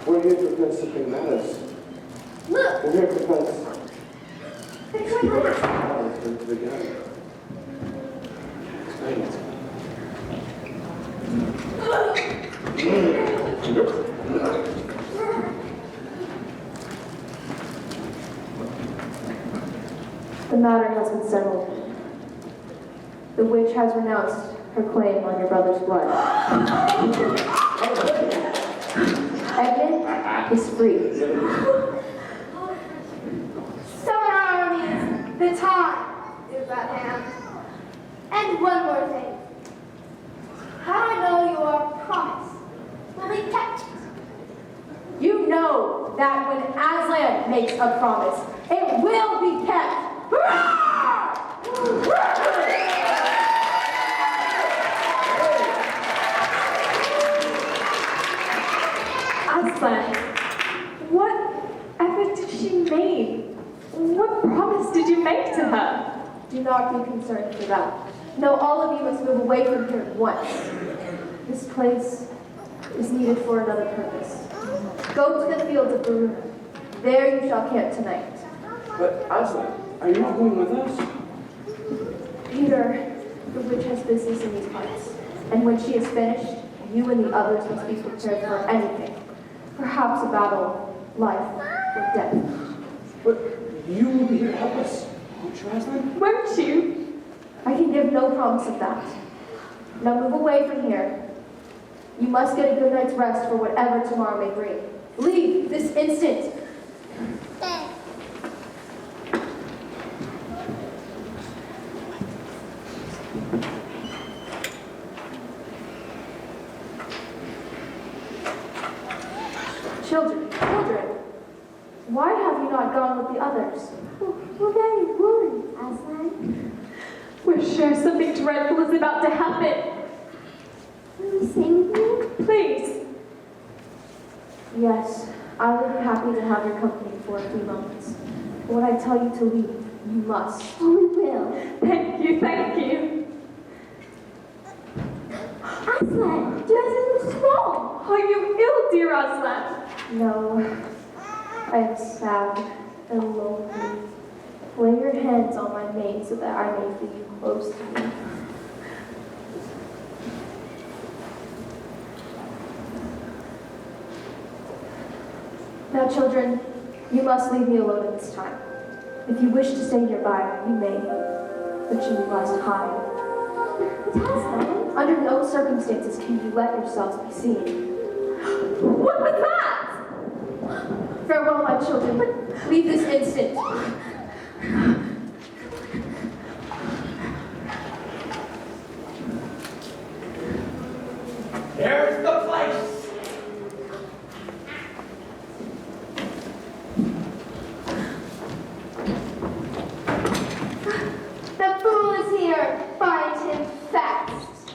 We're here because something matters. Look, We're here because they're trying to... matters to the gun. Explain it. The matter has been settled. The witch has renounced her claim on your brother's blood. Edmund is free. Summon our armies. The time is at hand. And one more thing. How do I know your promise will be kept? You know that when Aslan makes a promise, it will be kept. Aslan, what effort did she make? What promise did you make to her? Do not be concerned for that. No, all of you must move away from here at once. This place is needed for another purpose. Go to the fields of Baruna. There you shall camp tonight. But Aslan, are you not going with us? Peter, the witch has business in these parts. And when she is finished, you and the others must be prepared for anything. Perhaps a battle, life, or death. But you will be here to help us, won't you, Aslan? Won't you? I can give no promise of that. Now move away from here. You must get a good night's rest for whatever tomorrow may bring. Leave this instant. Children, why have you not gone with the others? We're very worried, Aslan. We're sure something dreadful is about to happen. Will you sing with me? Please. Yes, I will be happy to have your company for a few moments. But when I tell you to leave, you must. Oh, we will. Thank you, thank you. Aslan, do you have something wrong? Are you ill, dear Aslan? No, I am sad and lonely. Lay your hands on my mane so that I may feel you close to me. Now, children, you must leave me alone at this time. If you wish to stay nearby, you may, but you must hide. Aslan? Under no circumstances can you let yourselves be seen. What was that? Farewell, my children. Leave this instant. Here's the place. The fool is here. Find him fast.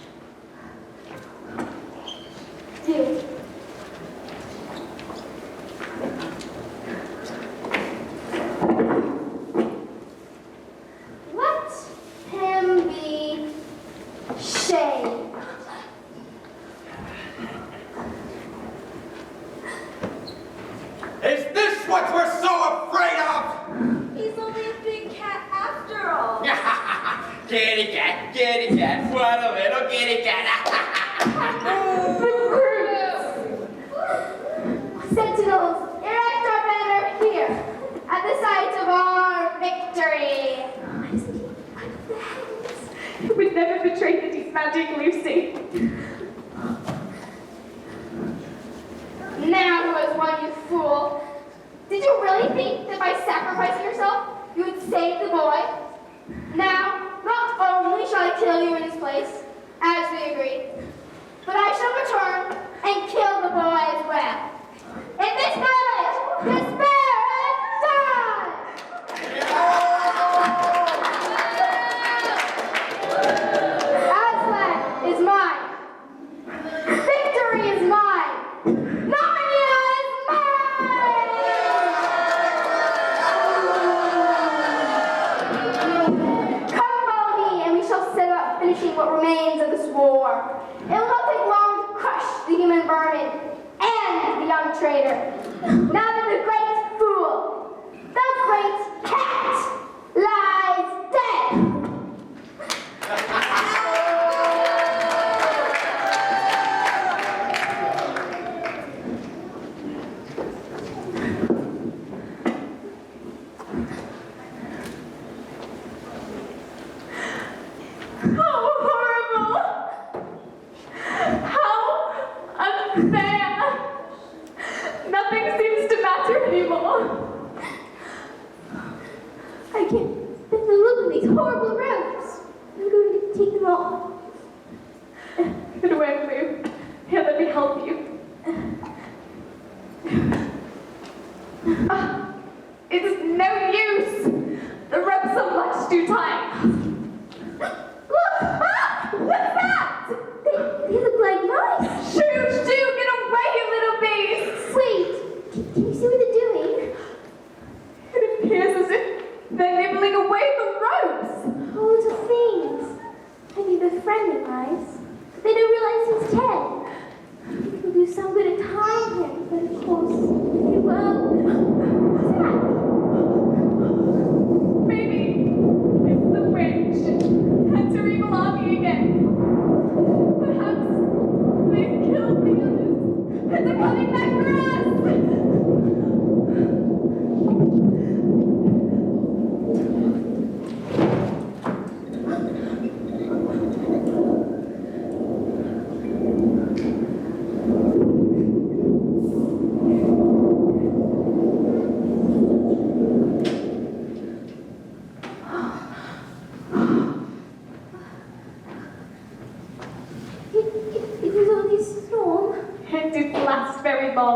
You. Let him be shaved. Is this what we're so afraid of? He's only a big cat after all. Kitty cat, what a little kitty cat. Sentinels, erect our banner here at the site of our victory. We'd never betray the deep magic, Lucy. Now who has won, you fool? Did you really think that by sacrificing yourself, you would save the boy? Now, not only shall I kill you in his place, as we agreed, but I shall return and kill the boy as well. In this village, despair and die! Aslan is mine. Victory is mine. Narnia is mine! Come follow me, and we shall set about finishing what remains of this war. It will not take long to crush the human vermin and the young traitor. Now that the great fool, the great cat, lies dead. How horrible! How unfair! Nothing seems to matter anymore. I can't bear the look of these horrible robes. I'm going to take them off. It won't move. Here, let me help you. It's no use. The ropes are much too tight. Look! Ah! What's that? They look like mice. Shoo, get away, you little beast! Wait, can you see what they're doing? It appears as if they're nibbling away the ropes. Oh, little things. Maybe they're friendly mice. They don't realize he's dead. It will do some good to tie him, but of course, it won't.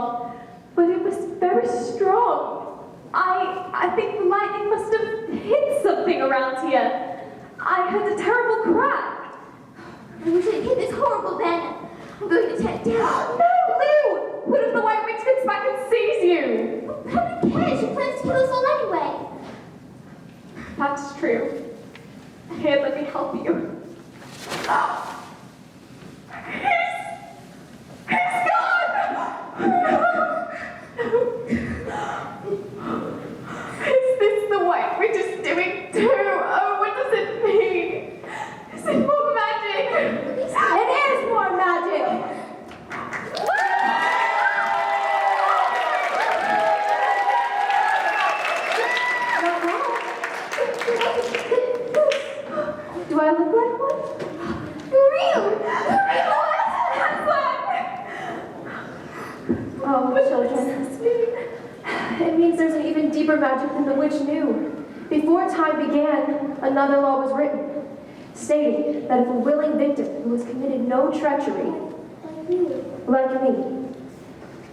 long, but it was very strong. I think the lightning must have hit something around here. I heard a terrible crack. I wish I didn't hit this horrible then. I'm going to tear it down. No, Lou! What if the White Witch comes back and sees you? How do we care? She plans to kill us all anyway. That's true. Here, let me help you. He's gone! Is this the White Witch is doing too? Oh, what does it mean? Is it more magic? It is more magic! Not now. Do I look like one? Oh, children. It means there's an even deeper magic than the witch knew. Before time began, another law was written, stating that if a willing victim who has committed no treachery, like me,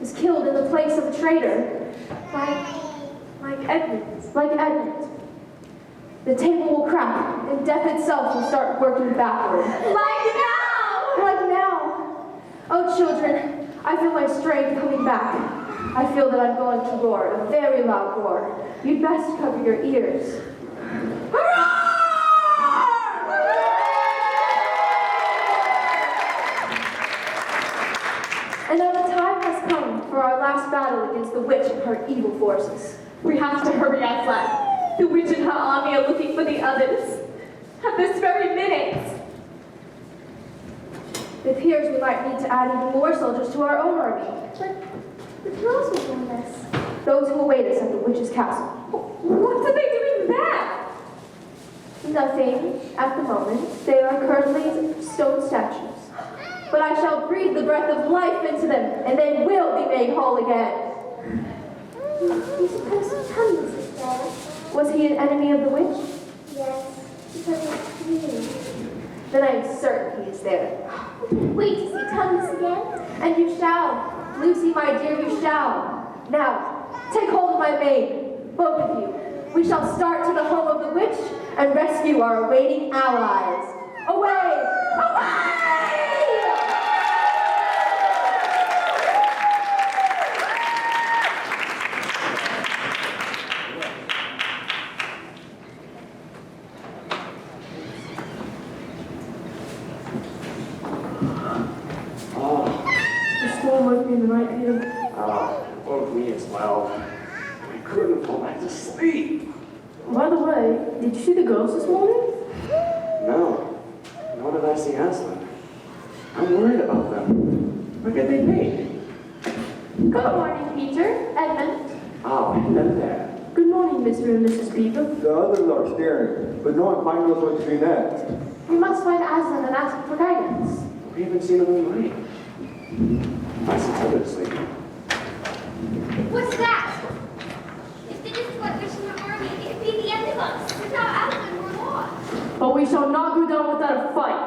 is killed in the place of a traitor, like Edmund, the table will crack and death itself will start working backward. Like now! Like now. Oh, children, I feel my strength coming back. I feel that I'm going to roar, a very loud roar. You'd best cover your ears. And now the time has come for our last battle against the witch and her evil forces. We have to hurry, Aslan. The witch and her army are looking for the others. At this very minute. It appears we might need to add even more soldiers to our own army. But who else will join us? Those who await us at the witch's castle. What are they doing there? Nothing at the moment. They are currently stone statues. But I shall breathe the breath of life into them, and they will be made whole again. You supposed to tell me this is there? Was he an enemy of the witch? Yes, because it's you. Then I am certain he is there. Wait to see tongues again? And you shall. Lucy, my dear, you shall. Now, take hold of my mane, both of you. We shall start to the home of the witch and rescue our awaiting allies. Away! Away! The storm woke me in the night, Peter. It woke me as well. I couldn't fall back to sleep. By the way, did you see the ghost this morning? No. Nor did I see Aslan. I'm worried about them. Where could they be? Good morning, Peter. Edmund. Oh, hello there. Good morning, Mr. and Mrs. Beaver. The others are staring, but no one quite knows what to do next. We must find Aslan and ask him for guidance. We haven't seen him in light. I suspect it's sleeping. What's that? If they just let us in the army, it'd be the end of us. Without Aslan, we're lost. But we shall not go down without a fight.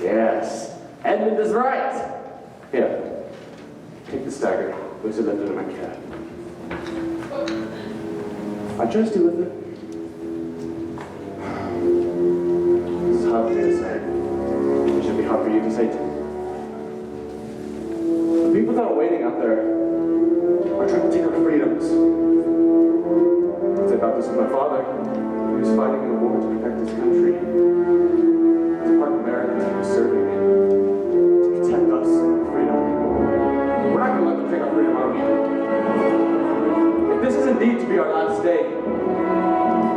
Yes, Edmund is right. Here, take the stagger. Lucy left it in my cab. I trust you with it. It's hard for me to say. It should be hard for you to say too. The people that are waiting out there are trying to take our freedoms. I thought this was my father. He was fighting in a war to protect his country. As a part of America, he was serving it to protect us and freedom. We're not going to let them take our freedom out of you. If this is indeed to be our last day,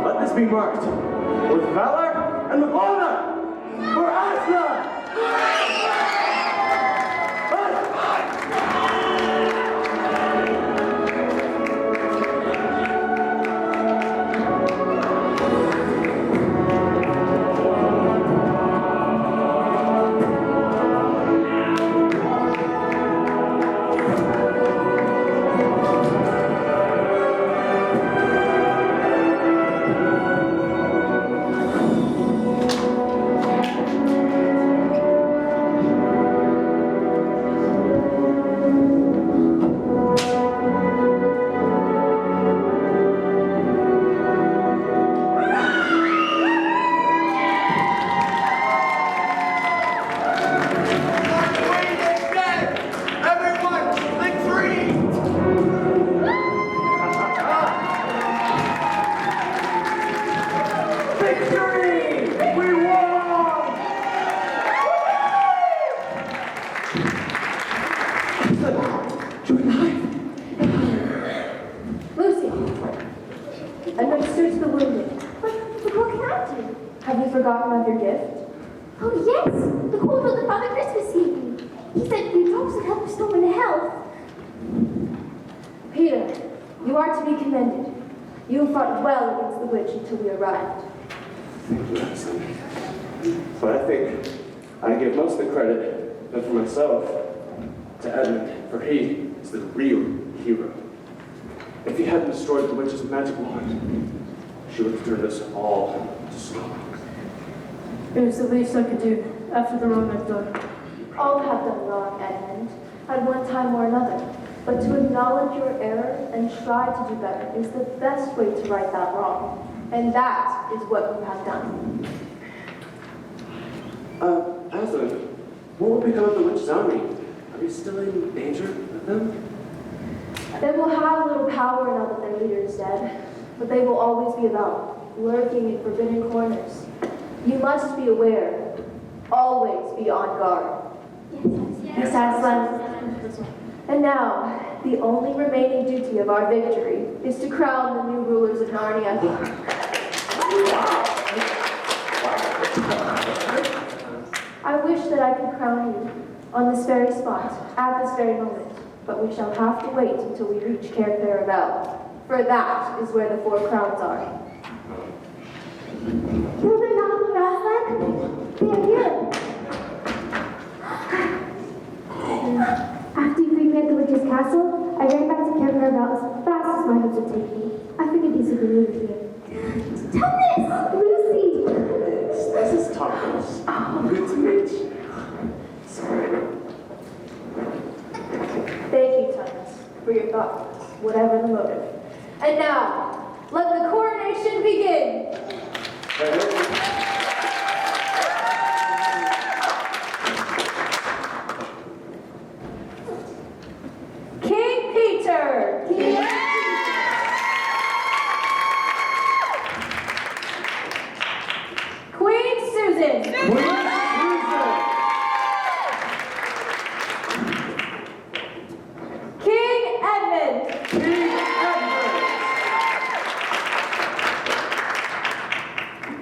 let this be marked with valor and with honor for Aslan! minister to the wounded. But what can I do? Have you forgotten of your gift? Oh yes, the cordial that Father Christmas gave me. He said your drops would help restore my health. Peter, you are to be commended. You fought well against the witch until we arrived. Thank you, Madison. But I think I give most of the credit, not for myself, to Edmund, for he is the real hero. If he hadn't destroyed the witch's magic wand, she would have turned us all to stone. It was the least I could do after the wrong I've done. All have done wrong, Edmund, at one time or another. But to acknowledge your error and try to do better is the best way to right that wrong. And that is what you have done. Aslan, what will become of the witch's army? Are we still in danger of them? They will have little power now that their leader is dead, but they will always be about, lurking in forbidden corners. You must be aware, always be on guard. Yes. Aslan. And now, the only remaining duty of our victory is to crown the new rulers of Narnia. I wish that I could crown you on this very spot, at this very moment, but we shall have to wait until we reach Cair Paravel, for that is where the 4 crowns are. No, they're not, Aslan. They're here. After you freed me at the witch's castle, I ran back to Cair Paravel as fast as my hopes would take me. I figured these would be moving here. Thomas! Lucy! This is Thomas. Good to meet you. Sorry. Thank you, Thomas, for your thoughtfulness, whatever the motive. And now, let the coronation begin. King Peter! Queen Susan! King Edmund!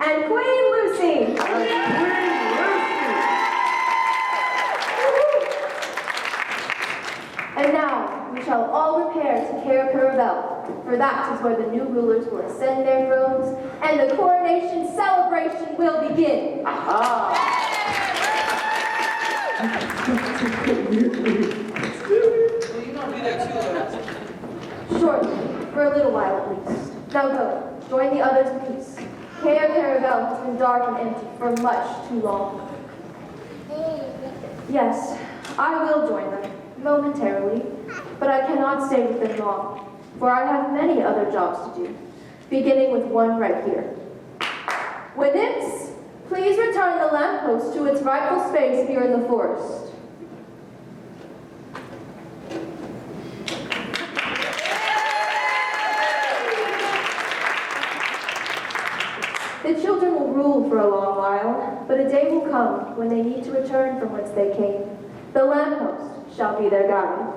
And Queen Lucy! And now we shall all repair to Cair Paravel, for that is where the new rulers will ascend their thrones, and the coronation celebration will begin. Shortly, for a little while at least. Now go, join the others in peace. Cair Paravel has been dark and empty for much too long. Yes, I will join them, momentarily, but I cannot stay with them long, for I have many other jobs to do, beginning with one right here. Witness, please return the lamppost to its rightful space here in the forest. The children will rule for a long while, but a day will come when they need to return from whence they came. The lamppost shall be their guide.